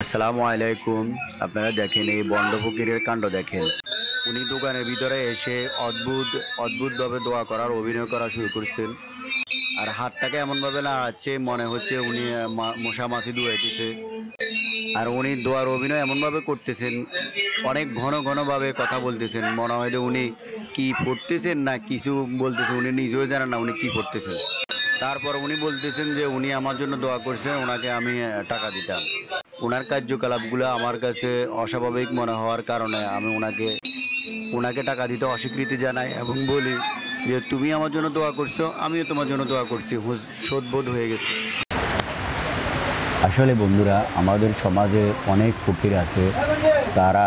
আসসালামু আলাইকুম। আপনারা দেখেন এই বন্ড ফকিরের কাণ্ড দেখেন। উনি দোকানের ভিতরে এসে অদ্ভুতভাবে দোয়া করার অভিনয় করা শুরু করছেন। আর হাতটাকে এমনভাবে নাড়াচ্ছে মনে হচ্ছে উনি মশা মাছি ধুয়াইতেছে। আর উনি দোয়ার অভিনয় এমনভাবে করতেছেন, অনেক ঘন ভাবে কথা বলতেছেন। মনে হয় যে উনি কি পড়তেছেন না কিছু বলতেছেন, উনি নিজেও জানেন না উনি কি পড়তেছেন। তারপর উনি বলতেছেন যে উনি আমার জন্য দোয়া করছেন, ওনাকে আমি টাকা দিতাম। ওনার কার্যকলাপগুলো আমার কাছে অস্বাভাবিক মনে হওয়ার কারণে আমি ওনাকে টাকা দিতে অস্বীকৃতি জানাই এবং বলি যে তুমি আমার জন্য দোয়া করছো, আমিও তোমার জন্য দোয়া করছি। শোধবোধ হয়ে গেছে। আসলে বন্ধুরা, আমাদের সমাজে অনেক ফকির আছে, তারা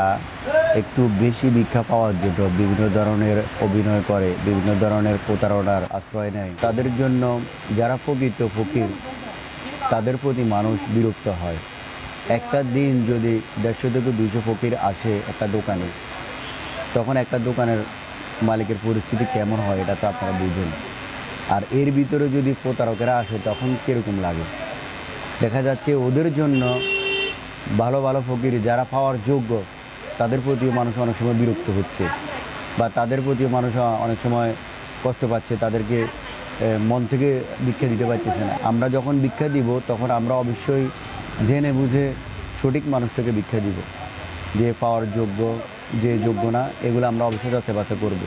একটু বেশি ভিক্ষা পাওয়ার জন্য বিভিন্ন ধরনের অভিনয় করে, বিভিন্ন ধরনের প্রতারণার আশ্রয় নেয়। তাদের জন্য যারা প্রকৃত ফকির তাদের প্রতি মানুষ বিরক্ত হয়। একটা দিন যদি 150 থেকে 200 ফকির আসে একটা দোকানে, তখন একটা দোকানের মালিকের পরিস্থিতি কেমন হয় এটা তো আপনারা বুঝেন। আর এর ভিতরে যদি প্রতারকেরা আসে তখন কীরকম লাগে। দেখা যাচ্ছে ওদের জন্য ভালো ভালো ফকির যারা পাওয়ার যোগ্য তাদের প্রতিও মানুষ অনেক সময় বিরক্ত হচ্ছে, বা তাদের প্রতিও মানুষ অনেক সময় কষ্ট পাচ্ছে, তাদেরকে মন থেকে ভিক্ষা দিতে পারতেছে না। আমরা যখন ভিক্ষা দিব তখন আমরা অবশ্যই জেনে বুঝে সঠিক মানুষটাকে ভিক্ষা দিব, যে পাওয়ার যোগ্য, যে যোগ্য না, এগুলো আমরা অবশ্যই যাচাই বাছাই করব।